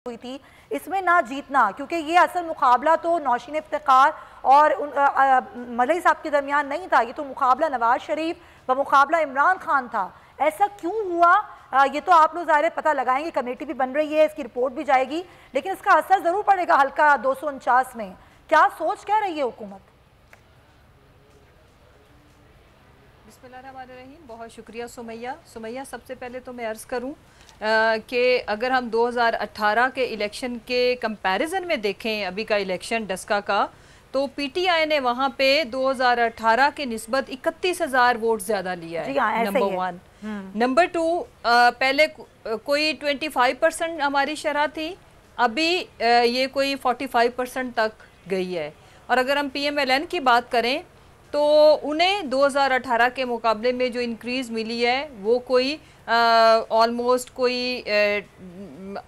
हुई थी, इसमें ना जीतना, क्योंकि ये असल मुकाबला तो नौशीन इफ्तिखार और मलई साहब के दरमियान नहीं था, ये तो मुकाबला नवाज शरीफ व मुकाबला इमरान खान था। ऐसा क्यों हुआ ये तो आप लोग ज़ाहिर पता लगाएंगे, कमेटी भी बन रही है, इसकी रिपोर्ट भी जाएगी, लेकिन इसका असर ज़रूर पड़ेगा हल्का 249 में। क्या सोच क्या रही है हुकूमत? बिस्मिल्लाहिर्रहमानिर्रहीम। बहुत शुक्रिया सुमैया। सबसे पहले तो मैं अर्ज़ करूं कि अगर हम 2018 के इलेक्शन के कंपैरिजन में देखें अभी का इलेक्शन डस्का का, तो पीटीआई ने वहां पे 2018 के निस्बत 31,000 वोट ज़्यादा लिया है, नंबर 1। नंबर 2, पहले कोई 25% हमारी शरह थी, अभी ये कोई 45% तक गई है। और अगर हम PMLN की बात करें तो उन्हें 2018 के मुकाबले में जो इंक्रीज़ मिली है वो कोई ऑलमोस्ट कोई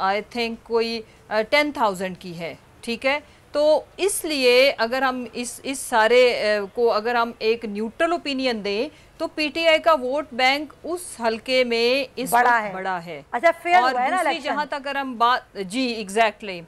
आई थिंक कोई 10,000 की है, ठीक है। तो इसलिए अगर हम इस सारे को अगर हम एक न्यूट्रल ओपिनियन दें तो पीटीआई का वोट बैंक उस हलके में इस वक्त बड़ा है। अच्छा, फेयर और हुआ है ना दूसरी जहां तक अगर हम बात, जी एग्जैक्टली,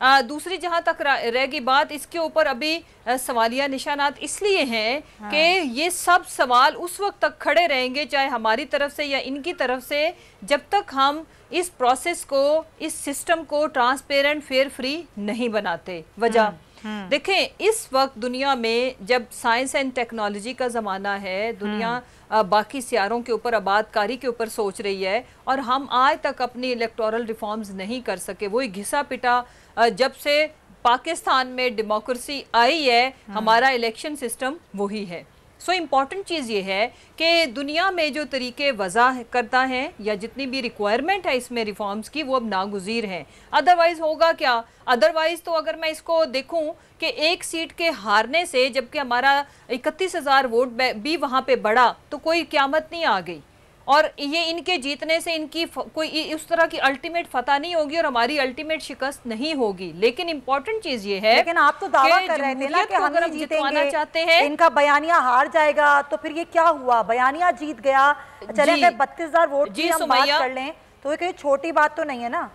दूसरी जहां तक रहेगी बात, इसके ऊपर अभी सवालिया निशानात इसलिए हैं कि ये सब सवाल उस वक्त तक खड़े रहेंगे, चाहे हमारी तरफ से या इनकी तरफ से, जब तक हम इस प्रोसेस को, इस सिस्टम को ट्रांसपेरेंट, फेयर, फ्री नहीं बनाते। वजह देखें, इस वक्त दुनिया में जब साइंस एंड टेक्नोलॉजी का ज़माना है, दुनिया बाकी सियारों के ऊपर आबादकारी के ऊपर सोच रही है, और हम आज तक अपनी इलेक्टोरल रिफॉर्म्स नहीं कर सके। वही घिसा पिटा जब से पाकिस्तान में डेमोक्रेसी आई है, हमारा इलेक्शन सिस्टम वही है। सो इम्पॉर्टेंट चीज़ ये है कि दुनिया में जो तरीके वज़ा करता है या जितनी भी रिक्वायरमेंट है इसमें रिफॉर्म्स की, वो अब नागुज़ीर हैं। अदरवाइज़ होगा क्या? अदरवाइज़ तो अगर मैं इसको देखूं कि एक सीट के हारने से, जबकि हमारा 31,000 वोट भी वहाँ पे बढ़ा, तो कोई क़यामत नहीं आ गई, और ये इनके जीतने से इनकी कोई उस तरह की अल्टीमेट फतह नहीं होगी और हमारी अल्टीमेट शिकस्त नहीं होगी। लेकिन इंपॉर्टेंट चीज ये है, लेकिन आप तो दावा कर रहे थे ना कि हम नहीं जीतेंगे, चाहते हैं इनका बयानिया हार जाएगा, तो फिर ये क्या हुआ? बयानिया जीत गया, चले अगर 32,000 वोट की हम बात कर लें तो ये कोई छोटी बात तो नहीं है ना।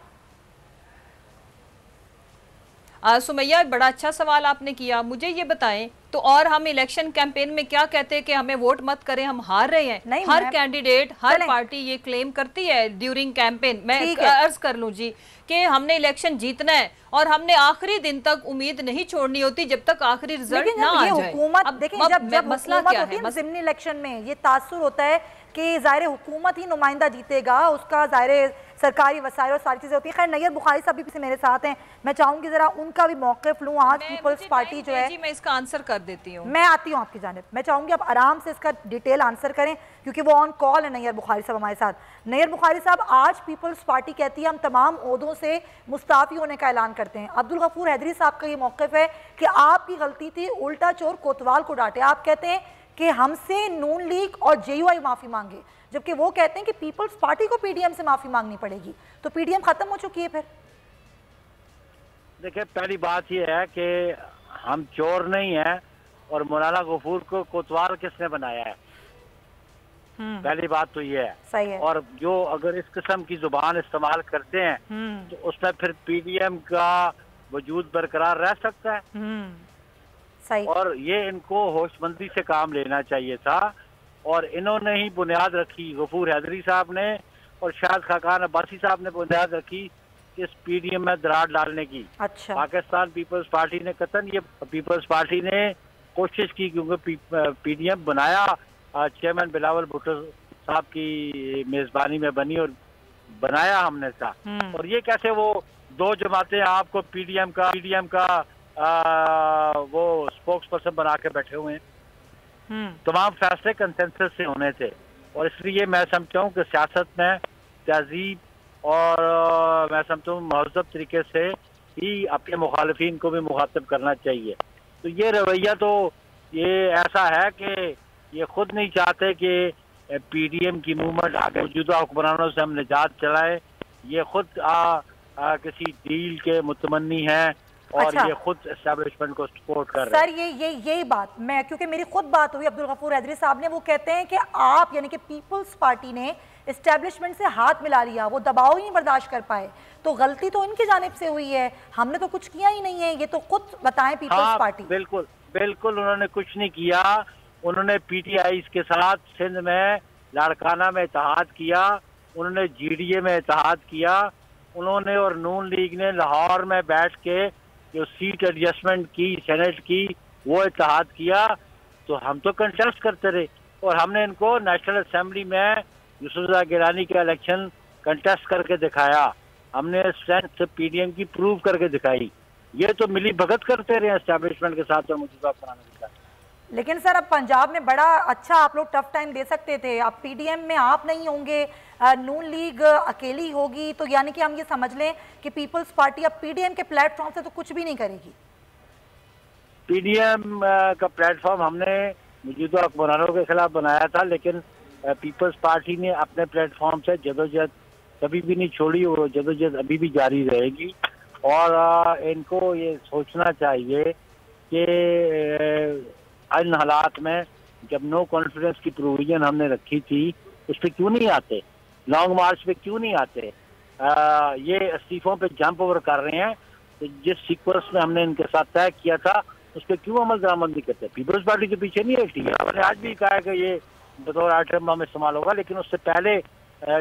सुमैया, बड़ा अच्छा सवाल आपने किया। मुझे ये बताएं तो, और हम इलेक्शन कैंपेन में क्या कहते हैं कि हमें वोट मत करें, हम हार रहे हैं? नहीं, हर कैंडिडेट, हर पार्टी ये क्लेम करती है ड्यूरिंग कैंपेन। मैं अर्ज कर लूं जी कि हमने इलेक्शन जीतना है और हमने आखिरी दिन तक उम्मीद नहीं छोड़नी होती जब तक आखिरी रिजल्ट ना आ जाए। हुकूमत देखिए, जब मसला क्या है ज़िमनी इलेक्शन में, ये तासुर होता है कि ज़ाहिर हुकूमत ही नुमाइंदा जीतेगा, उसका ज़ाहिर सरकारी वसाइल और सारी चीज़ें होती हैं। खैर, नैयर बुखारी साहब भी मेरे साथ हैं, मैं चाहूँगी ज़रा उनका भी मौक़िफ़ लूँ। आज पीपल्स पार्टी जो है, मैं इसका आंसर कर देती हूँ, मैं आती हूँ आपकी जानिब। मैं चाहूँगी आप आराम से इसका डिटेल आंसर करें, क्योंकि वो ऑन कॉल है नैयर बुखारी साहब हमारे साथ। नैयर बुखारी साहब, आज पीपल्स पार्टी कहती है हम तमाम ओहदों से मुस्ताफ़ी होने का ऐलान करते हैं। अब्दुल गफूर हैदरी साहब का ये मौक़िफ़ है कि आपकी गलती थी, उल्टा चोर कोतवाल को डांटे। आप कहते हैं कि हमसे नून लीग और JUI माफ़ी मांगे, जबकि वो कहते हैं कि पीपल्स पार्टी को PDM से माफ़ी मांगनी पड़ेगी। तो PDM ख़त्म हो चुकी है फिर? देखिए, पहली बात ये है कि हम चोर नहीं हैं, और मौलाना गफूर को कोतवाल किसने बनाया है? पहली बात तो ये है। सही है। और जो अगर इस किस्म की जुबान इस्तेमाल करते हैं तो उसमें फिर PDM का वजूद बरकरार रह सकता है। सही। और ये इनको होशमंदी से काम लेना चाहिए था, और इन्होंने ही बुनियाद रखी, गफूर हैदरी साहब ने और शायद खाकान अब्बासी साहब ने बुनियाद रखी इस PDM में दरार डालने की। अच्छा। पाकिस्तान पीपल्स पार्टी ने कतन, ये पीपल्स पार्टी ने कोशिश की, क्योंकि PDM बनाया चेयरमैन बिलावल भुट्टो साहब की मेजबानी में बनी और बनाया हमने था। और ये कैसे वो दो जमातें आपको PDM का वो स्पोक्स पर्सन बना के बैठे हुए हैं। तमाम फैसले कंसेंसस से होने थे, और इसलिए मैं समझता हूँ कि सियासत में तहजीब और मैं समझता हूँ महज़ब तरीके से ही अपने मुखालिफिन को भी मुखातिब करना चाहिए। तो ये रवैया तो ये ऐसा है कि ये खुद नहीं चाहते कि PDM की मूवमेंट आगे मौजूदा हुक्मरानों से हम निजात चलाए। ये खुद किसी डील के मुतमन्नी हैं और अच्छा। ये खुद एस्टेब्लिशमेंट को सपोर्ट कर रहे हैं। सर यही बात मैं, क्योंकि मेरी खुद बात हुई अब्दुल गफूर हैदरी साहब ने, वो कहते हैं कि आप यानी कि पीपल्स पार्टी ने एस्टेब्लिशमेंट से हाथ मिला लिया, वो दबाव ही नहीं बर्दाश्त कर पाए, तो गलती तो इनकी जानिब से हुई है, हमने तो कुछ किया ही नहीं है, ये तो खुद बताएं पीपल्स पार्टी। बिल्कुल बिल्कुल उन्होंने कुछ नहीं किया। उन्होंने PTI के साथ सिंध में लाड़काना में इत्तेहाद किया, उन्होंने GDA में इत्तेहाद किया, उन्होंने और नून लीग ने लाहौर में बैठ के जो सीट एडजस्टमेंट की सेनेट की वो इत्तेहाद किया। तो हम तो कंटेस्ट करते रहे और हमने इनको नेशनल असेंबली में यूसुफ गिलानी का इलेक्शन कंटेस्ट करके दिखाया, हमने स्ट्रेंथ PDM की प्रूव करके दिखाई। ये तो मिली भगत करते रहे एस्टेब्लिशमेंट के साथ और मौजूदा कराने के साथ। लेकिन सर अब पंजाब में बड़ा अच्छा आप लोग टफ टाइम दे सकते थे, अब PDM में आप नहीं होंगे, नून लीग अकेली होगी, तो यानी कि हम ये समझ लें कि पीपल्स पार्टी अब PDM के प्लेटफॉर्म से तो कुछ भी नहीं करेगी। PDM का प्लेटफॉर्म हमने मौजूदा हुक्मरानों के खिलाफ बनाया था, लेकिन पीपल्स पार्टी ने अपने प्लेटफॉर्म से जदोजहद कभी भी नहीं छोड़ी और जदोजहद अभी भी जारी रहेगी। और इनको ये सोचना चाहिए कि इन हालात में जब नो कॉन्फिडेंस की प्रोविजन हमने रखी थी उस पर क्यों नहीं आते, लॉन्ग मार्च पे क्यों नहीं आते, ये इस्तीफों पे जंप ओवर कर रहे हैं। तो जिस सीक्वेंस में हमने इनके साथ तय किया था उस पर क्यों अमल दरामद नहीं करते। पीपल्स पार्टी के पीछे नहीं हटती है, हमने आज भी कहा कि ये बतौर आइटम बम इस्तेमाल होगा, लेकिन उससे पहले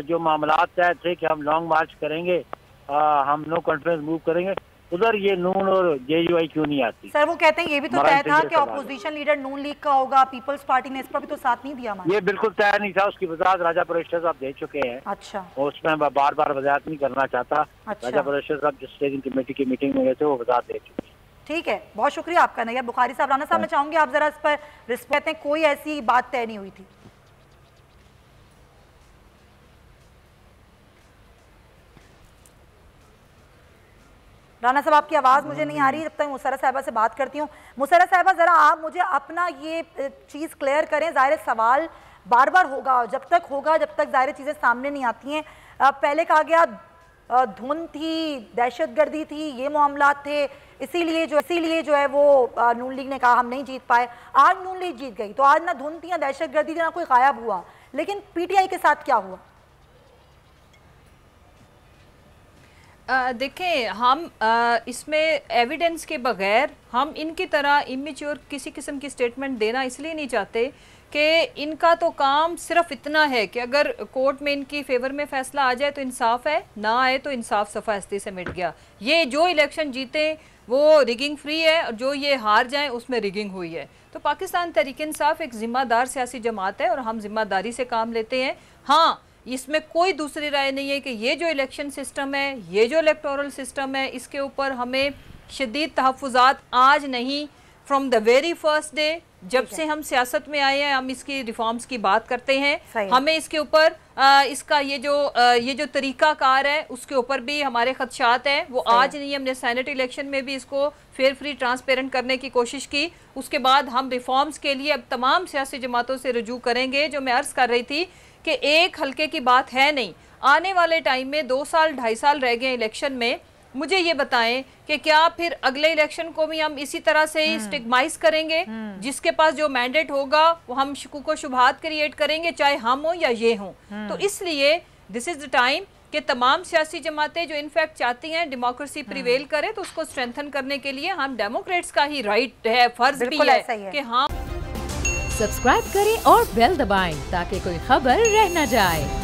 जो मामला तय थे कि हम लॉन्ग मार्च करेंगे, हम नो कॉन्फिडेंस मूव करेंगे, उधर ये नून और JUI क्यों नहीं आती। सर वो कहते हैं ये भी तो तय था कि ऑपोजिशन लीडर नून लीग का होगा, पीपल्स पार्टी ने इस पर भी तो साथ नहीं दिया। ये बिल्कुल तय नहीं था, उसकी वजाहत राजा परेश्वर साहब दे चुके हैं। अच्छा। और उसमें मैं बार बार वजाहत नहीं करना चाहता। अच्छा। राजा परेश्वर साहब जिस स्टेजिंग कमेटी की मीटिंग में गए थे वो वजाहत दे चुके हैं। ठीक है, बहुत शुक्रिया आपका नैयब बुखारी साहब। राना साहब मैं चाहूंगी आप जरा इस पर रिस्पेक्ट हैं, कोई ऐसी बात तय नहीं हुई थी। राना साहब आपकी आवाज़ मुझे नहीं आ रही, जब तक मुसर्रा साहिबा से बात करती हूँ। मुसर्रा साहिबा ज़रा आप मुझे अपना ये चीज़ क्लियर करें, ज़ाहिर सवाल बार बार होगा, जब तक ज़ाहिर चीज़ें सामने नहीं आती हैं। पहले कहा गया धुन थी, दहशतगर्दी थी, ये मामला थे, इसीलिए जो है वो नून लीग ने कहा हम नहीं जीत पाए। आज नून लीग जीत गई, तो आज ना धुन थी ना दहशतगर्दी थी ना कोई गायब हुआ, लेकिन PTI के साथ क्या हुआ? देखें हम इसमें एविडेंस के बगैर हम इनकी तरह इमेच्योर किसी किस्म की स्टेटमेंट देना इसलिए नहीं चाहते कि इनका तो काम सिर्फ इतना है कि अगर कोर्ट में इनकी फेवर में फैसला आ जाए तो इंसाफ है, ना आए तो इंसाफ सफ़ा हस्ती से मिट गया। ये जो इलेक्शन जीते वो रिगिंग फ्री है और जो ये हार जाएं उसमें रिगिंग हुई है। तो पाकिस्तान तहरीक इंसाफ एक ज़िम्मेदार सियासी जमात है और हम जिम्मेदारी से काम लेते हैं। हाँ, इसमें कोई दूसरी राय नहीं है कि ये जो इलेक्शन सिस्टम है, ये जो इलेक्टोरल सिस्टम है, इसके ऊपर हमें शदीद तहफ़्फ़ुज़ात आज नहीं, from the very first day जब से हम सियासत में आए हैं हम इसकी रिफॉर्म्स की बात करते हैं। हमें इसके ऊपर इसका ये जो तरीकाकार है उसके ऊपर भी हमारे खदशात हैं। वो आज नहीं, हमने सेनेट इलेक्शन में भी इसको फेयर फ्री ट्रांसपेरेंट करने की कोशिश की। उसके बाद हम रिफॉर्म्स के लिए अब तमाम सियासी जमातों से रुजू करेंगे। जो मैं अर्ज़ कर रही थी कि एक हल्के की बात है नहीं, आने वाले टाइम में 2 साल 2.5 साल रह गए इलेक्शन में। मुझे ये बताएं कि क्या फिर अगले इलेक्शन को भी हम इसी तरह से ही स्टिग्माइज करेंगे, जिसके पास जो मैंडेट होगा वो हम शुकूक व शुबहात क्रिएट करेंगे, चाहे हम हो या ये हों। तो इसलिए दिस इज द टाइम कि तमाम सियासी जमातें जो इनफैक्ट चाहती हैं डेमोक्रेसी प्रिवेल करे, तो उसको स्ट्रेंथन करने के लिए हम डेमोक्रेट्स का ही राइट है, फर्ज भी है कि हम सब्सक्राइब करें और बेल दबाएं ताकि कोई खबर रह न जाए।